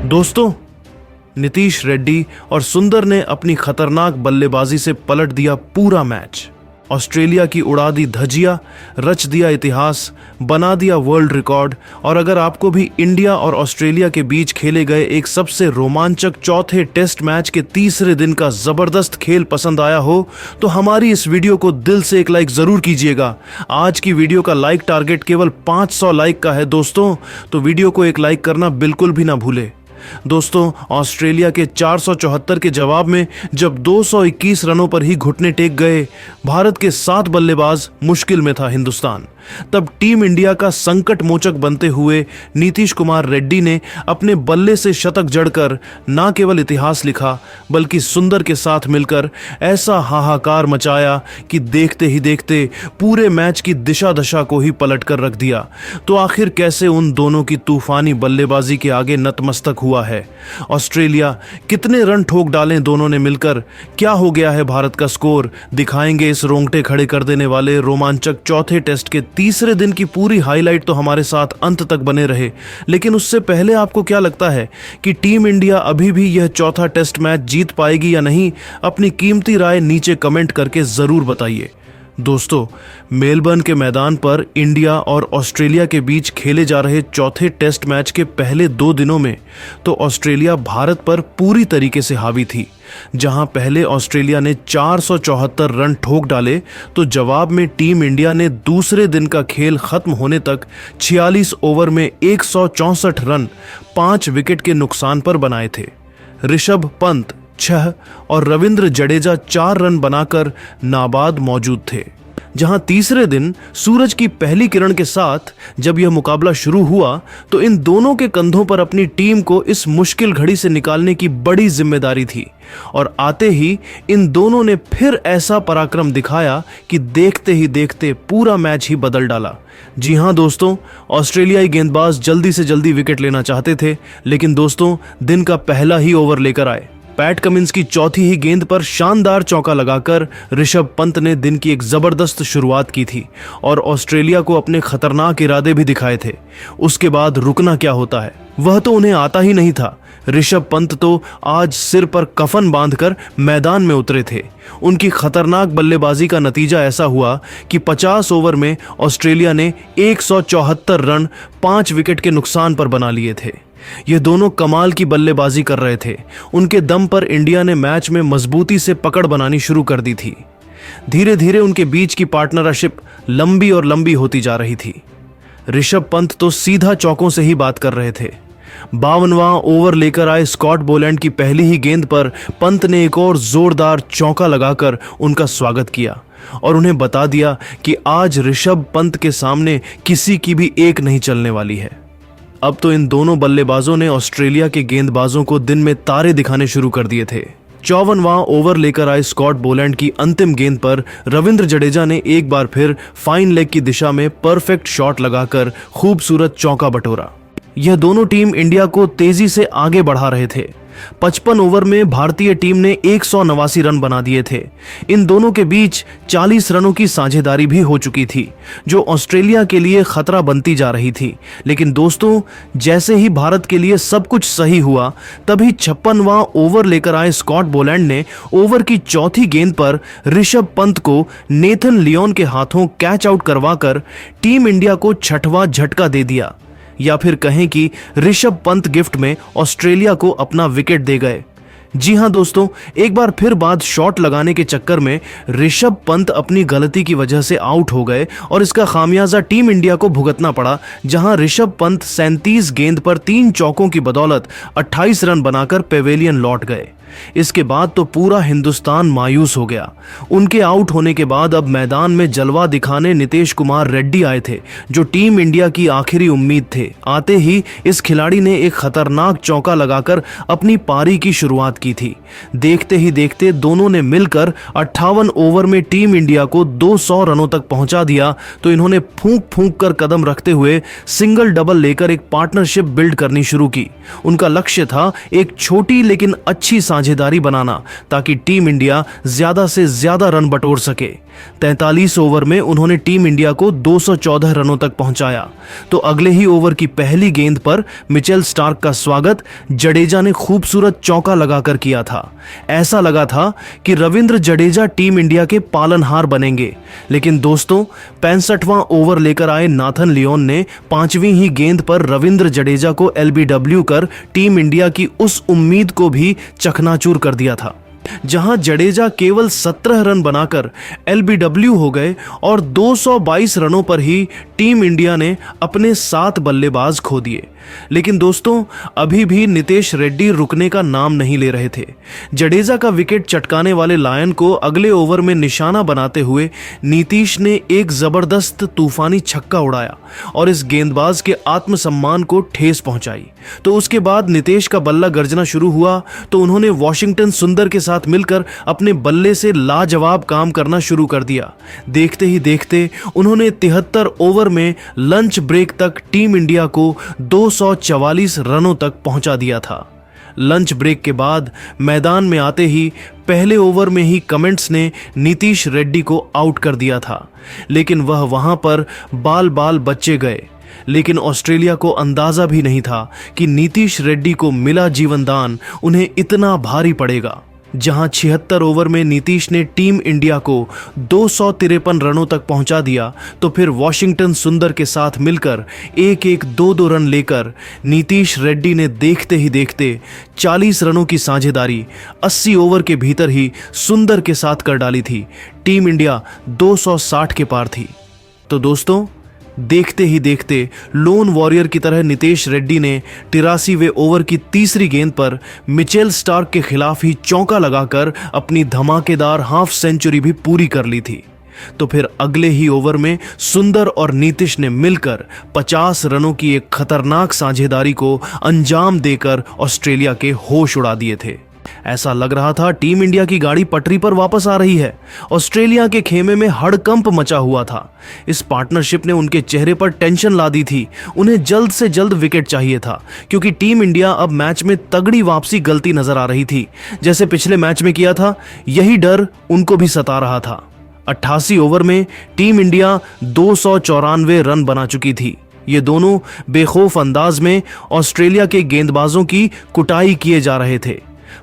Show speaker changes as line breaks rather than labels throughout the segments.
दोस्तों, नीतीश रेड्डी और सुंदर ने अपनी खतरनाक बल्लेबाजी से पलट दिया पूरा मैच। ऑस्ट्रेलिया की उड़ा दी धजिया, रच दिया इतिहास, बना दिया वर्ल्ड रिकॉर्ड। और अगर आपको भी इंडिया और ऑस्ट्रेलिया के बीच खेले गए एक सबसे रोमांचक चौथे टेस्ट मैच के तीसरे दिन का जबरदस्त खेल पसंद आया हो तो हमारी इस वीडियो को दिल से एक लाइक जरूर कीजिएगा। आज की वीडियो का लाइक टारगेट केवल 500 लाइक का है दोस्तों, तो वीडियो को एक लाइक करना बिल्कुल भी ना भूले। दोस्तों, ऑस्ट्रेलिया के 474 के जवाब में जब 221 रनों पर ही घुटने टेक गए भारत के 7 बल्लेबाज, मुश्किल में था हिंदुस्तान। तब टीम इंडिया का संकट मोचक बनते हुए नीतीश कुमार रेड्डी ने अपने बल्ले से शतक जड़कर न केवल इतिहास लिखा बल्कि सुंदर के साथ मिलकर ऐसा हाहाकार मचाया कि देखते ही देखते पूरे मैच की दिशा दशा को ही पलट कर रख दिया। तो आखिर कैसे उन दोनों की तूफानी बल्लेबाजी के आगे नतमस्तक हुआ है? ऑस्ट्रेलिया कितने रन ठोक डालें दोनों ने मिलकर? क्या हो गया है भारत का स्कोर? दिखाएंगे इस रोंगटे खड़े कर देने वाले रोमांचक चौथे टेस्ट के तीसरे दिन की पूरी हाईलाइट। तो हमारे साथ अंत तक बने रहे। लेकिन उससे पहले आपको क्या लगता है कि टीम इंडिया अभी भी यह चौथा टेस्ट मैच जीत पाएगी या नहीं? अपनी कीमती राय नीचे कमेंट करके जरूर बताइए। दोस्तों, मेलबर्न के मैदान पर इंडिया और ऑस्ट्रेलिया के बीच खेले जा रहे चौथे टेस्ट मैच के पहले 2 दिनों में तो ऑस्ट्रेलिया भारत पर पूरी तरीके से हावी थी। जहां पहले ऑस्ट्रेलिया ने 474 रन ठोक डाले तो जवाब में टीम इंडिया ने दूसरे दिन का खेल खत्म होने तक 46 ओवर में 164 रन 5 विकेट के नुकसान पर बनाए थे। ऋषभ पंत 6 और रविंद्र जडेजा 4 रन बनाकर नाबाद मौजूद थे। जहां तीसरे दिन सूरज की पहली किरण के साथ जब यह मुकाबला शुरू हुआ तो इन दोनों के कंधों पर अपनी टीम को इस मुश्किल घड़ी से निकालने की बड़ी जिम्मेदारी थी। और आते ही इन दोनों ने फिर ऐसा पराक्रम दिखाया कि देखते ही देखते पूरा मैच ही बदल डाला। जी हां दोस्तों, ऑस्ट्रेलियाई गेंदबाज जल्दी से जल्दी विकेट लेना चाहते थे, लेकिन दोस्तों दिन का पहला ही ओवर लेकर आए। पैट कमिंस की चौथी ही गेंद पर शानदार चौका लगाकर ऋषभ पंत ने दिन की एक जबरदस्त शुरुआत की थी और ऑस्ट्रेलिया को अपने खतरनाक इरादे भी दिखाए थे। उसके बाद रुकना क्या होता है वह तो उन्हें आता ही नहीं था। ऋषभ पंत तो आज सिर पर कफन बांधकर मैदान में उतरे थे। उनकी खतरनाक बल्लेबाजी का नतीजा ऐसा हुआ कि 50 ओवर में ऑस्ट्रेलिया ने 174 रन 5 विकेट के नुकसान पर बना लिए थे। ये दोनों कमाल की बल्लेबाजी कर रहे थे। उनके दम पर इंडिया ने मैच में मजबूती से पकड़ बनानी शुरू कर दी थी। धीरे धीरे उनके बीच की पार्टनरशिप लंबी और लंबी होती जा रही थी। ऋषभ पंत तो सीधा चौकों से ही बात कर रहे थे। 52वां ओवर लेकर आए स्कॉट बोलैंड की पहली ही गेंद पर पंत ने एक और जोरदार चौका लगाकर उनका स्वागत किया और उन्हें बता दिया कि आज ऋषभ पंत के सामने किसी की भी एक नहीं चलने वाली है। अब तो इन दोनों बल्लेबाजों ने ऑस्ट्रेलिया के गेंदबाजों को दिन में तारे दिखाने शुरू कर दिए थे। 54वां ओवर लेकर आए स्कॉट बोलैंड की अंतिम गेंद पर रविंद्र जडेजा ने एक बार फिर फाइन लेग की दिशा में परफेक्ट शॉट लगाकर खूबसूरत चौका बटोरा। यह दोनों टीम इंडिया को तेजी से आगे बढ़ा रहे थे। 55 ओवर में भारतीय टीम ने 189 रन बना दिए थे। इन दोनों के बीच 40 रनों की साझेदारी भी हो चुकी थी, जो ऑस्ट्रेलिया के लिए खतरा बनती जा रही थी। लेकिन दोस्तों, जैसे ही भारत के लिए सब कुछ सही हुआ तभी 56वां ओवर लेकर आए स्कॉट बोलैंड ने ओवर की चौथी गेंद पर ऋषभ पंत को नेथन लियोन के हाथों कैच आउट करवाकर टीम इंडिया को 6वां झटका दे दिया, या फिर कहें कि ऋषभ पंत गिफ्ट में ऑस्ट्रेलिया को अपना विकेट दे गए। जी हां दोस्तों, एक बार फिर बाद शॉट लगाने के चक्कर में ऋषभ पंत अपनी गलती की वजह से आउट हो गए और इसका खामियाजा टीम इंडिया को भुगतना पड़ा, जहां ऋषभ पंत 37 गेंद पर 3 चौकों की बदौलत 28 रन बनाकर पेवेलियन लौट गए। इसके बाद तो पूरा हिंदुस्तान मायूस हो गया। उनके आउट होने के बाद अब मैदान में जलवा दिखाने नीतीश कुमार रेड्डी आए थे, जो टीम इंडिया की आखिरी उम्मीद थे। आते ही इस खिलाड़ी ने एक खतरनाक चौका लगाकर अपनी पारी की शुरुआत की थी। देखते ही देखते दोनों ने मिलकर 58 ओवर में टीम इंडिया को 200 रनों तक पहुंचा दिया। तो इन्होंने फूंक फूंक कर कदम रखते हुए सिंगल डबल लेकर एक पार्टनरशिप बिल्ड करनी शुरू की। उनका लक्ष्य था एक छोटी लेकिन अच्छी साझेदारी बनाना, ताकि टीम इंडिया ज्यादा से ज्यादा रन बटोर सके। 43 ओवर में उन्होंने टीम इंडिया को 214 रनों तक पहुंचाया। तो अगले ही ओवर की पहली गेंद पर मिचेल स्टार्क का स्वागत जडेजा ने खूबसूरत चौका लगाकर किया था। ऐसा लगा था कि रविंद्र जडेजा टीम इंडिया के पालनहार बनेंगे, लेकिन दोस्तों 65वां ओवर लेकर आए नाथन लियोन ने 5वीं ही गेंद पर रविंद्र जडेजा को एलबीडब्ल्यू कर टीम इंडिया की उस उम्मीद को भी चकनाचूर कर दिया था। जहां जडेजा केवल 17 रन बनाकर एलबीडब्ल्यू हो गए और 222 रनों पर ही टीम इंडिया ने अपने 7 बल्लेबाज खो दिए। लेकिन दोस्तों अभी भी नितेश रेड्डी रुकने का नाम नहीं ले रहे थे। जडेजा का विकेट चटकाने वाले लायन को अगले ओवर में निशाना बनाते हुए नीतीश ने एक जबरदस्त तूफानी छक्का उड़ाया और इस गेंदबाज के आत्मसम्मान को ठेस पहुंचाई। तो उसके बाद नितेश का बल्ला गरजना शुरू हुआ तो उन्होंने वॉशिंगटन सुंदर के साथ मिलकर अपने बल्ले से लाजवाब काम करना शुरू कर दिया। देखते ही देखते उन्होंने 73 ओवर में लंच ब्रेक तक टीम इंडिया को 244 रनों तक पहुंचा दिया था। लंच ब्रेक के बाद मैदान में आते ही पहले ओवर में ही कमेंट्स ने नीतीश रेड्डी को आउट कर दिया था, लेकिन वह वहां पर बाल बाल बच्चे गए। लेकिन ऑस्ट्रेलिया को अंदाजा भी नहीं था कि नीतीश रेड्डी को मिला जीवनदान उन्हें इतना भारी पड़ेगा। जहां 76 ओवर में नीतीश ने टीम इंडिया को 253 रनों तक पहुंचा दिया, तो फिर वॉशिंगटन सुंदर के साथ मिलकर 1-1, 2-2 रन लेकर नीतीश रेड्डी ने देखते ही देखते 40 रनों की साझेदारी 80 ओवर के भीतर ही सुंदर के साथ कर डाली थी। टीम इंडिया 260 के पार थी। तो दोस्तों देखते ही देखते लोन वॉरियर की तरह नितेश रेड्डी ने 83वें ओवर की तीसरी गेंद पर मिचेल स्टार्क के खिलाफ ही चौका लगाकर अपनी धमाकेदार हाफ सेंचुरी भी पूरी कर ली थी। तो फिर अगले ही ओवर में सुंदर और नीतीश ने मिलकर 50 रनों की एक खतरनाक साझेदारी को अंजाम देकर ऑस्ट्रेलिया के होश उड़ा दिए थे। ऐसा लग रहा था टीम इंडिया की गाड़ी पटरी पर वापस आ रही है। ऑस्ट्रेलिया के खेमे में हड़कंप मचा हुआ था। इस पार्टनरशिप ने उनके चेहरे पर टेंशन ला दी थी। उन्हें जल्द से जल्द विकेट चाहिए था, क्योंकि टीम इंडिया अब मैच में तगड़ी वापसी गलती नजर आ रही थी। जैसे पिछले मैच में किया था, यही डर उनको भी सता रहा था। 88 ओवर में टीम इंडिया 294 रन बना चुकी थी। ये दोनों बेखौफ अंदाज में ऑस्ट्रेलिया के गेंदबाजों की कुटाई किए जा रहे थे।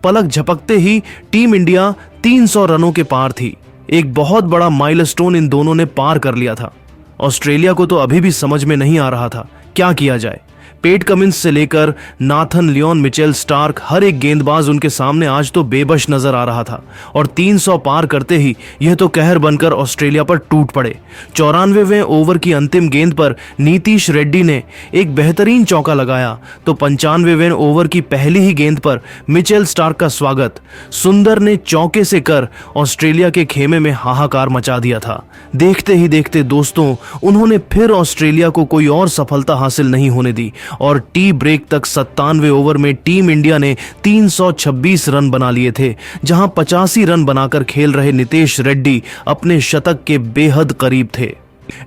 पलक झपकते ही टीम इंडिया 300 रनों के पार थी। एक बहुत बड़ा माइलस्टोन इन दोनों ने पार कर लिया था। ऑस्ट्रेलिया को तो अभी भी समझ में नहीं आ रहा था क्या किया जाए। पेट कमिंस से लेकर नाथन लियोन, मिचेल स्टार्क, हर एक गेंदबाज उनके सामने आज तो बेबस नजर आ रहा था। और 300 पार करते ही यह तो कहर बनकर ऑस्ट्रेलिया पर टूट पड़े। 94वें ओवर की अंतिम गेंद पर नीतीश रेड्डी ने एक बेहतरीन चौका लगाया, तो 95वें ओवर की पहली ही गेंद पर मिचेल स्टार्क का स्वागत सुंदर ने चौके से कर ऑस्ट्रेलिया के खेमे में हाहाकार मचा दिया था। देखते ही देखते दोस्तों उन्होंने फिर ऑस्ट्रेलिया को कोई और सफलता हासिल नहीं होने दी और टी ब्रेक तक 97 ओवर में टीम इंडिया ने 326 रन बना लिए थे, जहां 85 रन बनाकर खेल रहे नितेश रेड्डी अपने शतक के बेहद करीब थे।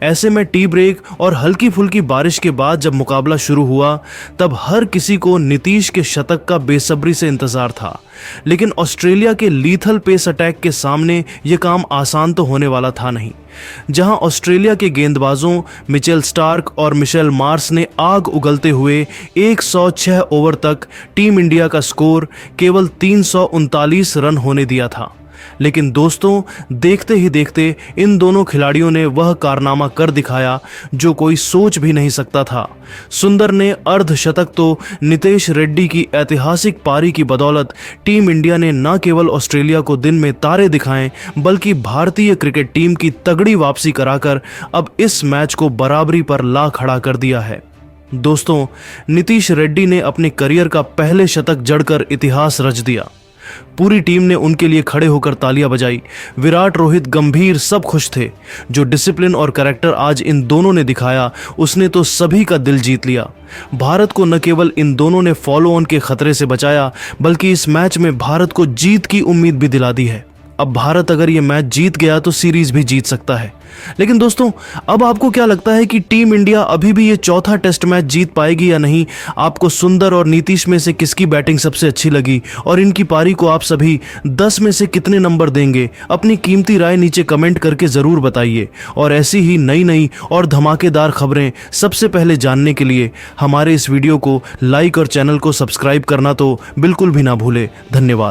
ऐसे में टी ब्रेक और हल्की फुल्की बारिश के बाद जब मुकाबला शुरू हुआ, तब हर किसी को नीतीश के शतक का बेसब्री से इंतजार था। लेकिन ऑस्ट्रेलिया के लीथल पेस अटैक के सामने यह काम आसान तो होने वाला था नहीं। जहां ऑस्ट्रेलिया के गेंदबाजों मिचेल स्टार्क और मिशेल मार्श ने आग उगलते हुए 106 ओवर तक टीम इंडिया का स्कोर केवल 339 रन होने दिया था। लेकिन दोस्तों देखते ही देखते इन दोनों खिलाड़ियों ने वह कारनामा कर दिखाया जो कोई सोच भी नहीं सकता था। सुंदर ने अर्धशतक तो नितेश रेड्डी की ऐतिहासिक पारी की बदौलत टीम इंडिया ने न केवल ऑस्ट्रेलिया को दिन में तारे दिखाएं, बल्कि भारतीय क्रिकेट टीम की तगड़ी वापसी कराकर अब इस मैच को बराबरी पर ला खड़ा कर दिया है। दोस्तों नीतीश रेड्डी ने अपने करियर का पहले शतक जड़कर इतिहास रच दिया। पूरी टीम ने उनके लिए खड़े होकर तालियां बजाई। विराट, रोहित, गंभीर सब खुश थे। जो डिसिप्लिन और कैरेक्टर आज इन दोनों ने दिखाया, उसने तो सभी का दिल जीत लिया। भारत को न केवल इन दोनों ने फॉलो ऑन के खतरे से बचाया, बल्कि इस मैच में भारत को जीत की उम्मीद भी दिला दी है। अब भारत अगर ये मैच जीत गया तो सीरीज भी जीत सकता है। लेकिन दोस्तों, अब आपको क्या लगता है कि टीम इंडिया अभी भी ये चौथा टेस्ट मैच जीत पाएगी या नहीं? आपको सुंदर और नीतीश में से किसकी बैटिंग सबसे अच्छी लगी और इनकी पारी को आप सभी 10 में से कितने नंबर देंगे? अपनी कीमती राय नीचे कमेंट करके जरूर बताइए। और ऐसी ही नई नई और धमाकेदार खबरें सबसे पहले जानने के लिए हमारे इस वीडियो को लाइक और चैनल को सब्सक्राइब करना तो बिल्कुल भी ना भूले। धन्यवाद।